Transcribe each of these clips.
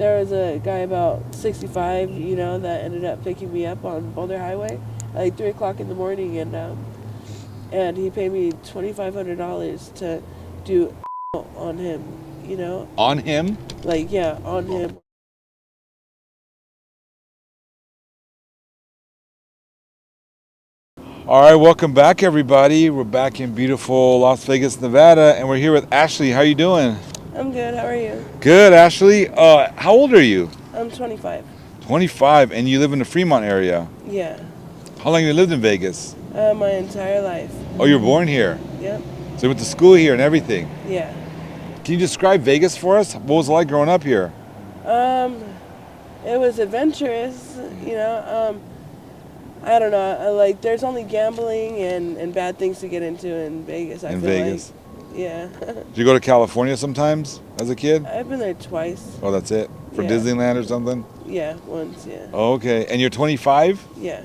there was a guy about 65, you know, that ended up picking me up on Boulder Highway at like 3 o'clock in the morning, and he paid me $2,500 to do on him, you know? On him? Like, yeah, on him. All right, welcome back, everybody. We're back in beautiful Las Vegas, Nevada, and we're here with Ashley. How you doing? I'm good, how are you? Good, Ashley. How old are you? I'm 25. 25, and you live in the Fremont area. Yeah. How long have you lived in Vegas? My entire life. Oh, you were born here. Yep. So you went to school here and everything. Yeah. Can you describe Vegas for us? What was it like growing up here? It was adventurous, you know. I don't know. Like, there's only gambling and bad things to get into in Vegas. I In feel Vegas. Like. Yeah. Did you go to California sometimes as a kid? I've been there twice. Oh, that's it? For Yeah. Disneyland or something? Yeah, once. Yeah. Oh, okay. And you're 25? Yeah.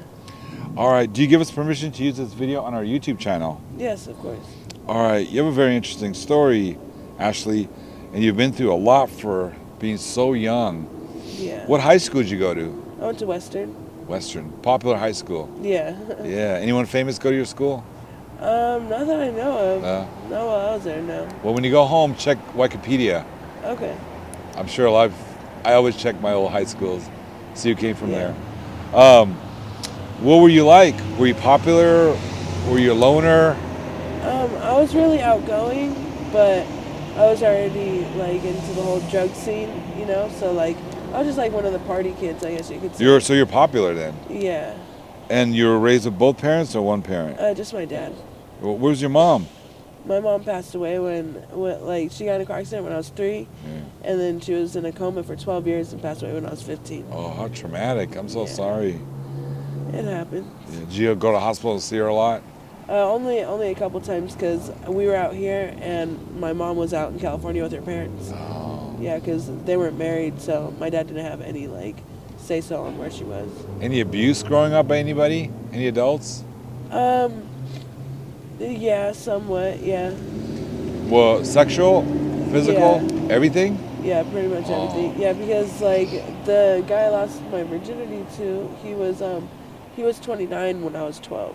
All right. Do you give us permission to use this video on our YouTube channel? Yes, of course. All right. You have a very interesting story, Ashley, and you've been through a lot for being so young. Yeah. What high school did you go to? I went to Western. Western. Popular high school. Yeah. Yeah. Anyone famous go to your school? Not that I know of. No, while I was there, no. Well, when you go home, check Wikipedia. Okay. I'm sure I always check my old high schools, see who came from Yeah. there. What were you like? Were you popular? Were you a loner? I was really outgoing, but I was already like into the whole drug scene, you know. So like, I was just like one of the party kids, I guess you could say. So you're popular then. Yeah. And you were raised with both parents or one parent? Just my dad. Where's your mom? My mom passed away when like she got in a car accident when I was 3, Yeah. and then she was in a coma for 12 years and passed away when I was 15. Oh, how traumatic. I'm so Yeah. sorry. It happened. Yeah. Did you go to hospital and see her a lot? Only a couple times because we were out here and my mom was out in California with her parents. Oh. Yeah, because they weren't married, so my dad didn't have any like say so on where she was. Any abuse growing up by anybody? Any adults? Yeah, somewhat. Yeah. Well, sexual, physical, everything? Yeah, pretty much everything. Yeah, because like the guy I lost my virginity to, he was 29 when I was 12.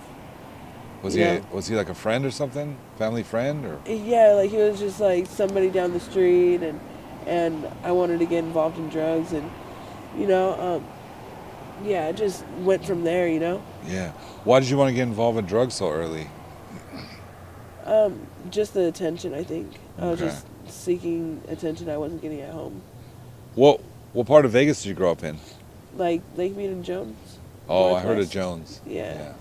Was he like a friend or something? Family friend or? Yeah, like he was just like somebody down the street, and I wanted to get involved in drugs, and you know, yeah, it just went from there, you know. Yeah. Why did you want to get involved in drugs so early? Just the attention, I think. I was Okay. just seeking attention I wasn't getting at home. What part of Vegas did you grow up in? Like Lake Mead and Jones. Oh, I heard of Northwest. Jones. Yeah.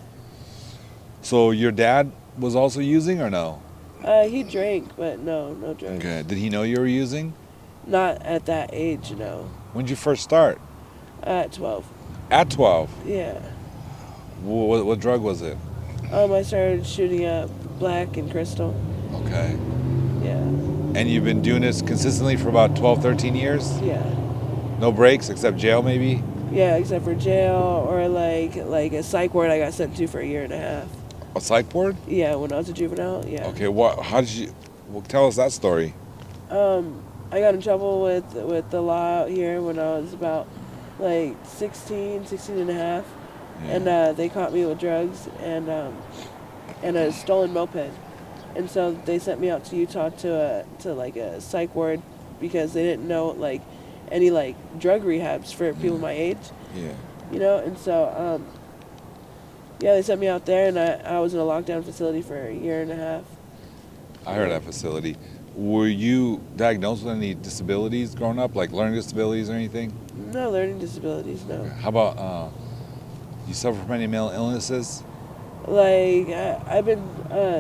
So your dad was also using or no? He drank, but no drugs. Okay. Did he know you were using? Not at that age, no. When did you first start? At 12. At 12. Yeah. What drug was it? I started shooting up black and crystal. Okay. Yeah. And you've been doing this consistently for about 12, 13 years? Yeah. No breaks except jail maybe? Yeah, except for jail or like a psych ward I got sent to for a year and a half. A psych ward? Yeah, when I was a juvenile, yeah. Okay, how did you, tell us that story. I got in trouble with the law out here when I was about like 16 and a half. Yeah. And they caught me with drugs and a stolen moped. And so they sent me out to Utah to like a psych ward because they didn't know like any like drug rehabs for people my age. Yeah. You know, and so yeah, they sent me out there and I was in a lockdown facility for a year and a half. I heard that facility. Were you diagnosed with any disabilities growing up, like learning disabilities or anything? No learning disabilities, no. How about, you suffer from any mental illnesses? Like, I've been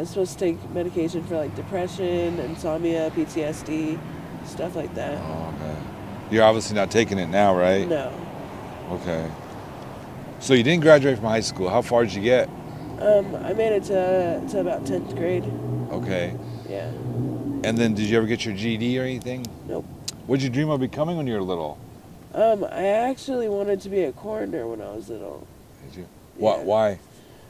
supposed to take medication for like depression, insomnia, PTSD, stuff like that. Oh, okay. You're obviously not taking it now, right? No. Okay. So you didn't graduate from high school. How far did you get? I made it to about 10th grade. Okay. Yeah. And then did you ever get your GED or anything? Nope. What did you dream of becoming when you were little? I actually wanted to be a coroner when I was little. Did you? Yeah. Why?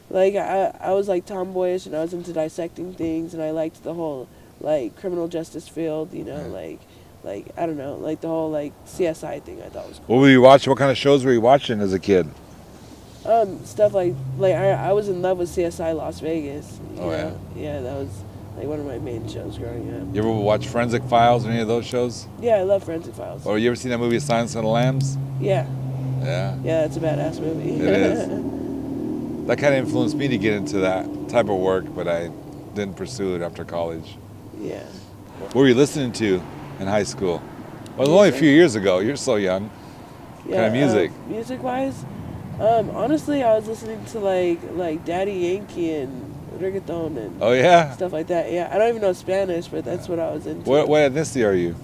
Like, I was like tomboyish and I was into dissecting things and I liked the whole like criminal justice field, you know, Yeah. like I don't know, like the whole like CSI thing I thought was cool. What were you watching? What kind of shows were you watching as a kid? Stuff like I was in love with CSI Las Vegas. You Oh, know? Yeah, that was like one of my main shows growing up. You ever watch Forensic Files or any of those shows? Yeah, I love Forensic Files. Or you ever seen that movie Silence of the Lambs? Yeah, Yeah, yeah, it's a badass movie. it is. That kind of influenced me to get into that type of work, but I didn't pursue it after college. Yeah. What were you listening to in high school? Well, it was only a few years ago. You're so young. Yeah, kind of music? Music-wise, honestly, I was listening to like Daddy Yankee and reggaeton and Oh yeah. stuff like that. Yeah, I don't even know Spanish, but that's what I was into. What ethnicity are you?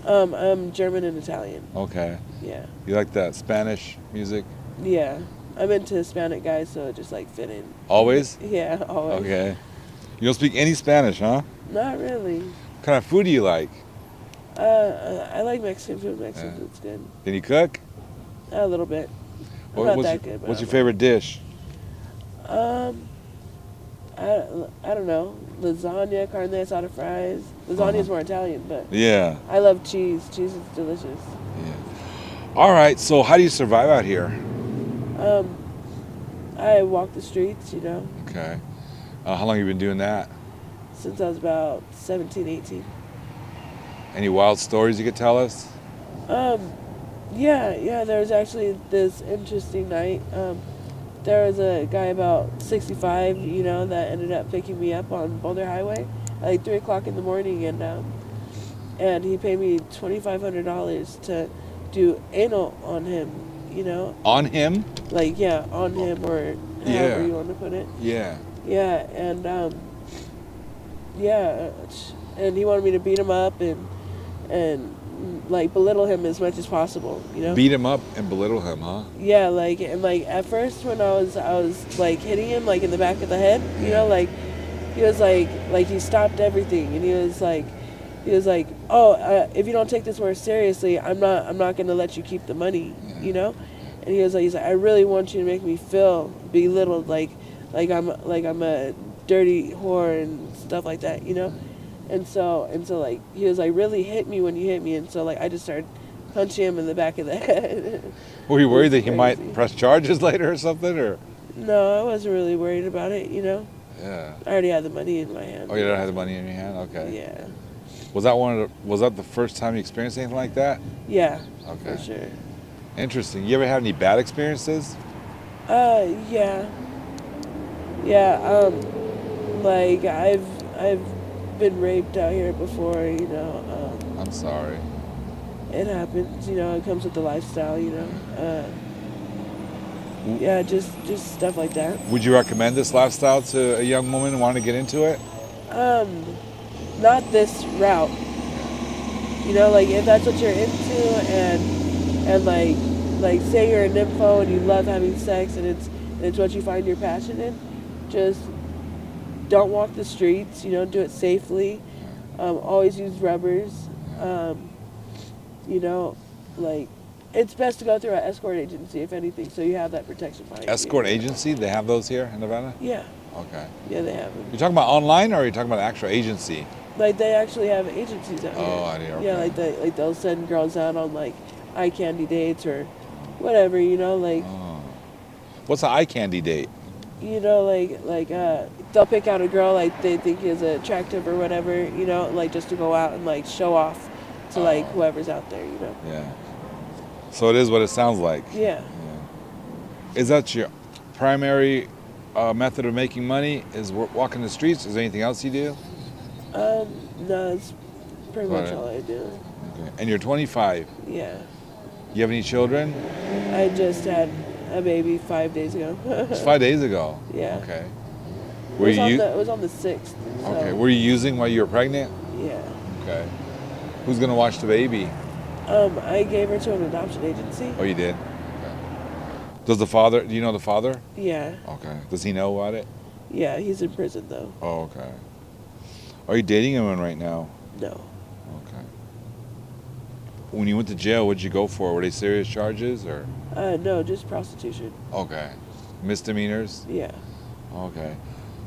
I'm German and Italian. Okay. Yeah. You like that Spanish music? Yeah. I'm into Hispanic guys, so it just like fit in. Always? Yeah, always. Okay. You don't speak any Spanish, huh? Not really. What kind of food do you like? I like Mexican food. Mexican food's good. Can you cook? A little bit. I'm not What's that your, good. But what's your favorite dish? I don't know. Lasagna, carne asada, fries. Lasagna is more Italian, but Yeah. I love cheese. Cheese is delicious. Yeah. All right. So how do you survive out here? I walk the streets, you know, Okay. How long have you been doing that? since I was about 17, 18. Any wild stories you could tell us? Yeah, there was actually this interesting night. There was a guy about 65, you know, that ended up picking me up on Boulder Highway at like 3 o'clock in the morning, and he paid me $2,500 to do anal on him, you know? On him? Like, yeah, on him or Yeah. however you want to put it. Yeah. Yeah, and he wanted me to beat him up and like belittle him as much as possible, you know? Beat him up and belittle him, huh? Yeah, like and like at first when I was like hitting him like in the back of the head, you know, like he was like he stopped everything and he was like, oh, if you don't take this more seriously, I'm not gonna let you keep the money, you know, and he's like, I really want you to make me feel belittled, like I'm a dirty whore and stuff like that, you know, and so like he was like, really hit me when you hit me, and so like I just started punching him in the back of the head. Were you worried that he Crazy. might press charges later or something, or? No, I wasn't really worried about it, you know. Yeah. I already had the money in my hand. Oh, you don't have the money in your hand? Okay. Yeah. Was that the first time you experienced anything like that? Yeah. Okay. For sure. Interesting. You ever have any bad experiences? Yeah. Yeah. Like I've been raped out here before, you know. I'm sorry. It happens, you know. It comes with the lifestyle, you know. Yeah, just stuff like that. Would you recommend this lifestyle to a young woman wanting to get into it? Not this route. You know, like if that's what you're into, and like say you're a nympho and you love having sex and it's what you find your passion in, just don't walk the streets. You know, do it safely. Always use rubbers. You know, like it's best to go through an escort agency if anything, so you have that protection behind you. Escort agency? They have those here in Nevada? Yeah. Okay. Yeah, they have them. You're talking about online, or are you talking about an actual agency? Like they actually have agencies out here. Oh, I do. Okay. Yeah, like they'll send girls out on like eye candy dates or whatever, you know, like Oh. What's an eye candy date? you know, like they'll pick out a girl like they think is attractive or whatever, you know, like just to go out and like show off to like whoever's out there, you know. Yeah. So it is what it sounds like. Yeah. Is that your primary method of making money? Is walking the streets? Is there anything else you do? No, that's pretty much Right. all I do. Okay. And you're 25. Yeah. You have any children? I just had a baby 5 days ago. It's 5 days ago. Yeah. Okay. It was on the 6th. So, Okay. Were you using while you were pregnant? Yeah. Okay. Who's gonna watch the baby? I gave her to an adoption agency. Oh, you did. Okay. Do you know the father? Yeah. Okay. Does he know about it? Yeah, he's in prison though. Oh, okay. Are you dating anyone right now? No. Okay. When you went to jail, what'd you go for? Were they serious charges or? No, just prostitution. Okay. Misdemeanors? Yeah. Okay.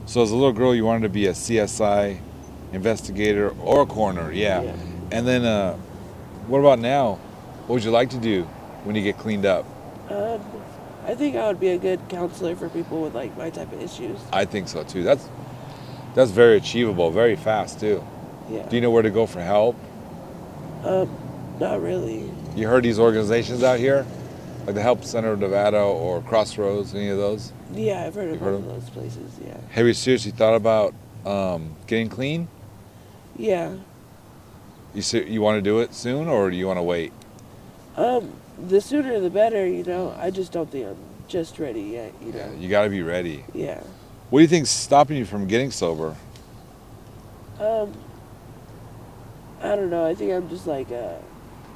So as a little girl, you wanted to be a CSI investigator or a coroner, yeah. Yeah. And then What about now? What would you like to do when you get cleaned up? Um, I think I would be a good counselor for people with like my type of issues. I think so too. That's very achievable, very fast too. Yeah. Do you know where to go for help? Not really. You heard these organizations out here, like the Help Center of Nevada or Crossroads, any of those? Yeah, I've heard of You've heard both of of those places. Yeah. Have you seriously thought about getting clean? Yeah. You want to do it soon, or do you want to wait? The sooner the better. You know, I just don't think I'm just ready yet. You know. Yeah, you got to be ready. Yeah. What do you think's stopping you from getting sober? I don't know. I think I'm just like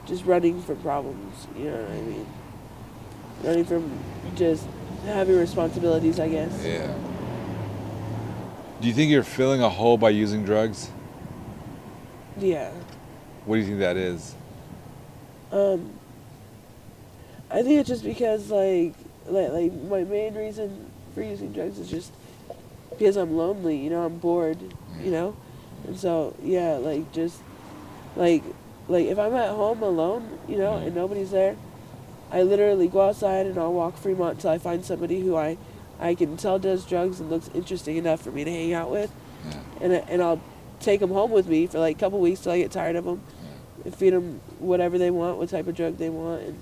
just running from problems. You know what I mean? Running from just having responsibilities, I guess. Yeah. Do you think you're filling a hole by using drugs? Yeah. What do you think that is? I think it's just because like my main reason for using drugs is just because I'm lonely. You know, I'm bored. You know, and so yeah, like just like if I'm at home alone, you know, and nobody's there, I literally go outside and I'll walk Fremont until I find somebody who I can tell does drugs and looks interesting enough for me to hang out with, and I'll take them home with me for like a couple weeks till I get tired of them, and feed them whatever they want, what type of drug they want, and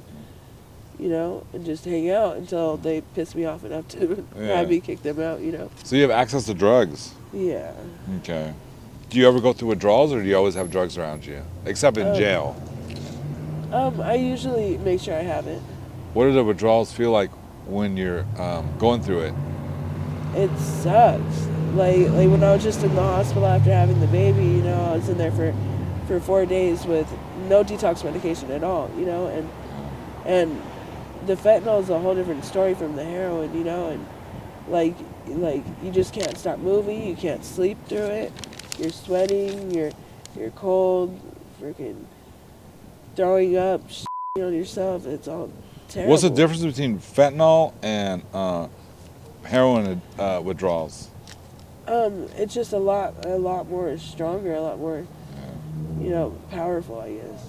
you know, and just hang out until they piss me off enough to have me kick them out, you know. So you have access to drugs? Yeah. Okay. Do you ever go through withdrawals, or do you always have drugs around you? Except in jail. I usually make sure I have it. What do the withdrawals feel like when you're going through it? It sucks. Like when I was just in the hospital after having the baby, you know, I was in there for 4 days with no detox medication at all, you know, and the fentanyl is a whole different story from the heroin, you know, and like you just can't stop moving, you can't sleep through it, you're sweating, you're cold, freaking throwing up, on yourself. It's all terrible. What's the difference between fentanyl and heroin withdrawals? It's just a lot more stronger, a lot more, you know, powerful, I guess.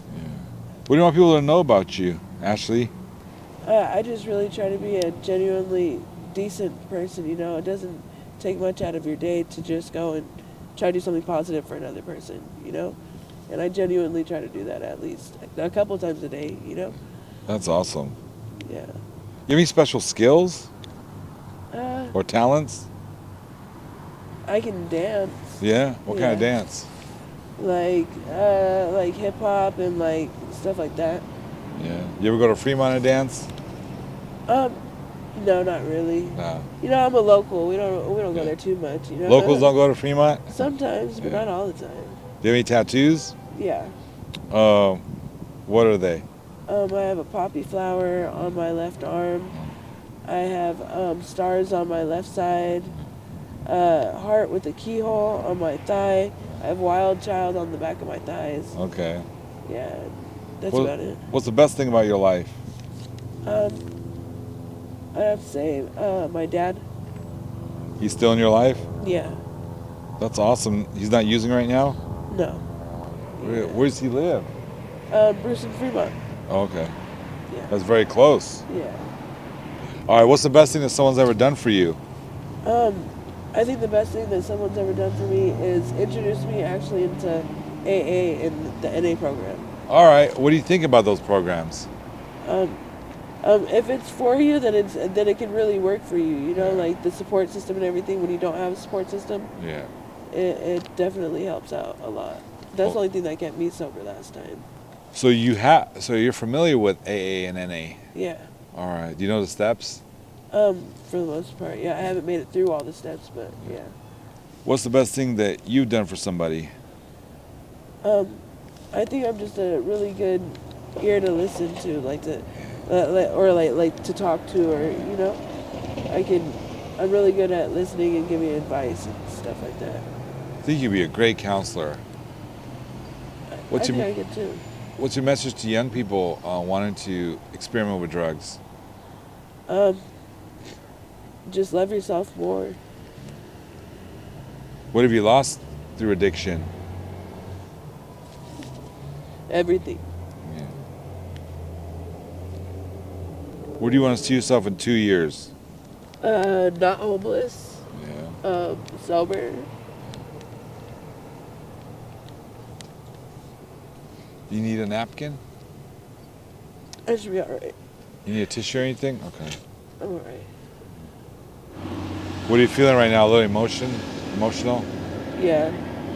What do you want people to know about you, Ashley? I just really try to be a genuinely decent person, you know. It doesn't take much out of your day to just go and try to do something positive for another person, you know. And I genuinely try to do that at least a couple times a day, you know. That's awesome. Yeah. You have any special skills or talents? I can dance. Yeah? What kind of dance? Like hip hop and like stuff like that. Yeah. You ever go to Fremont and dance? No, not really. No. You know, I'm a local. We don't go there too much. You know. Locals don't go to Fremont? Sometimes, but not all the time. Do you have any tattoos? Yeah. What are they? I have a poppy flower on my left arm. I have stars on my left side. Heart with a keyhole on my thigh. I have wild child on the back of my thighs. Okay. Yeah, that's about it. What's the best thing about your life? I have to say, my dad. He's still in your life? Yeah. That's awesome. He's not using right now? No. Where does he live? Bruce and Fremont. Oh, okay. Yeah. That's very close. Yeah. All right, what's the best thing that someone's ever done for you? I think the best thing that someone's ever done for me is introduce me actually into AA and the NA program. All right, what do you think about those programs? If it's for you, then it can really work for you. You know, like the support system and everything. When you don't have a support system, Yeah. it definitely helps out a lot. That's the only thing that kept me sober last time. So you're familiar with AA and NA? Yeah. All right. Do you know the steps? For the most part, yeah. I haven't made it through all the steps, but yeah. What's the best thing that you've done for somebody? I think I'm just a really good ear to listen to, like to talk to, or you know, I'm really good at listening and giving advice and stuff like that. I think you'd be a great counselor. I think I could too. What's your message to young people wanting to experiment with drugs? Just love yourself more. What have you lost through addiction? Everything. Where do you want to see yourself in 2 years? Not homeless. Yeah. Sober. You need a napkin? I should be alright. You need a tissue or anything? Okay. I'm alright. What are you feeling right now? A little emotional? Yeah.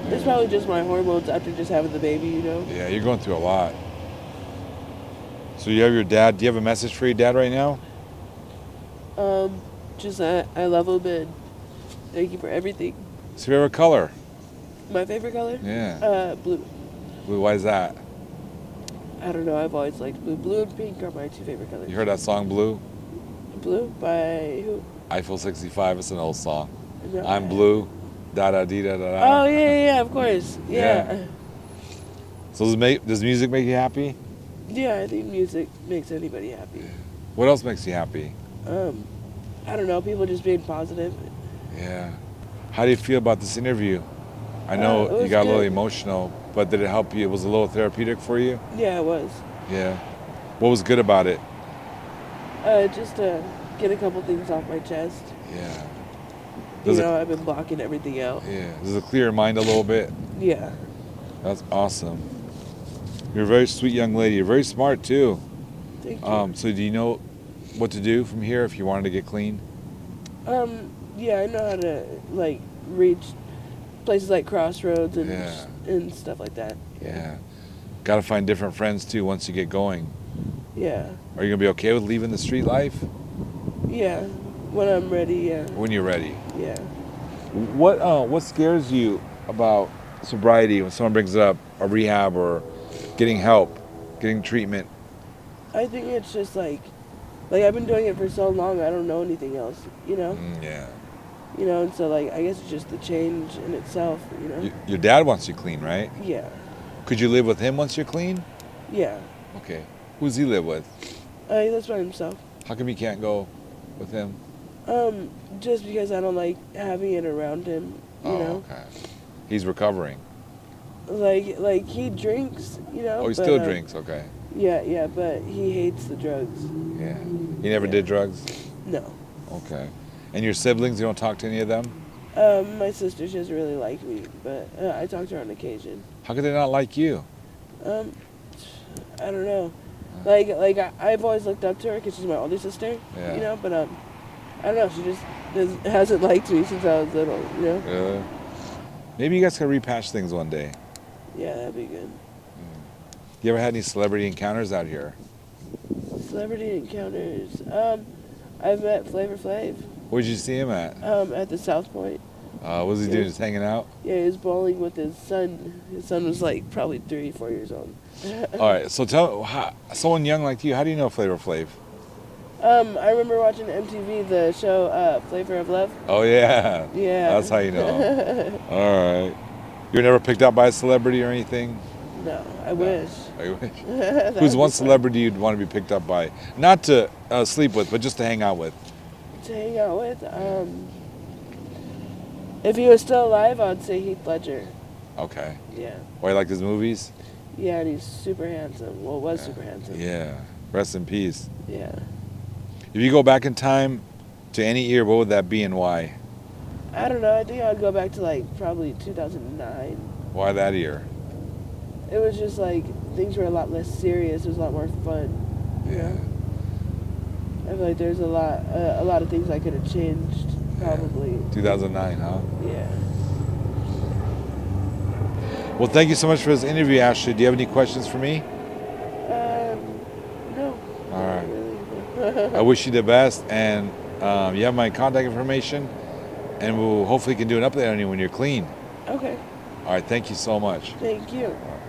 It's probably just my hormones after just having the baby, you know? Yeah, you're going through a lot. So you have your dad. Do you have a message for your dad right now? Just that I love him and thank you for everything. What's your favorite color? My favorite color? Yeah. Blue. Blue, why is that? I don't know, I've always liked blue. Blue and pink are my two favorite colors. You heard that song, Blue? Blue? By who? Eiffel 65, it's an old song. No, I'm blue, da-da-dee-da-da-da. Oh, yeah, of course. Yeah. So does music make you happy? Yeah, I think music makes anybody happy. What else makes you happy? I don't know, people just being positive. Yeah. How do you feel about this interview? I It know you was got a little good. emotional, but did it help you? It was a little therapeutic for you? Yeah, it was. Yeah. What was good about it? Just to get a couple things off my chest. Yeah. I've been blocking everything out. Yeah. Does it clear your mind a little bit? Yeah. That's awesome. You're a very sweet young lady. You're very smart too. Thank you. So do you know what to do from here if you wanted to get clean? Yeah, I know how to reach places like Crossroads and Yeah. and stuff like that. Yeah. Got to find different friends too once you get going. Yeah. Are you gonna be okay with leaving the street life Yeah. When I'm ready, yeah. when you're ready? Yeah. What scares you about sobriety when someone brings it up, a rehab or getting help, getting treatment? I think it's just like I've been doing it for so long, I don't know anything else, you know? Yeah. And so I guess it's just the change in itself, you know? Your dad wants you clean, right? Yeah. Could you live with him once you're clean? Yeah. Okay. Who does he live with? He lives by himself. How come you can't go with him? Just because I don't like having it around him, you know? Okay. He's recovering. Like he drinks, you know? Oh, he but, still drinks, okay. Yeah, but he hates the drugs. Yeah. He never did drugs? No. Okay. And your siblings, you don't talk to any of them? My sister, she doesn't really like me, but I talk to her on occasion. How could they not like you? I don't know. I've always looked up to her because she's my older sister, Yeah. you know, but I don't know, she just hasn't liked me since I was little, you know? Really? Maybe you guys can repash things one day. Yeah, that'd be good. You ever had any celebrity encounters out here? Celebrity encounters. I've met Flavor Flav. Where'd you see him at? At the South Point. What was he doing? Just hanging out? Yeah, he was bowling with his son. His son was probably 3, 4 years old. All right, so someone young like you, how do you know Flavor Flav? I remember watching MTV, the show Flavor of Love. Oh, yeah. Yeah. That's how you know him. All right. You were never picked up by a celebrity or anything? No, I wish. I wish. Who's one celebrity you'd want to be picked up by? Not to sleep with, but just to hang out with. To hang out with? If he was still alive, I'd say Heath Ledger. Okay. Yeah. Why you like his movies? Yeah, and he's super handsome. Well, was super handsome. Yeah. Rest in peace. Yeah. If you go back in time to any year, what would that be and why? I don't know. I think I'd go back to probably 2009. Why that year? It was just things were a lot less serious. It was a lot more fun. You know? I feel like there's a lot of things I could have changed. Probably. 2009, huh? Yeah. Well, thank you so much for this interview, Ashley. Do you have any questions for me? No. All right. Not really. I wish you the best, and you have my contact information, and we'll hopefully can do an update on you when you're clean. Okay. All right, thank you so much. Thank you. All right.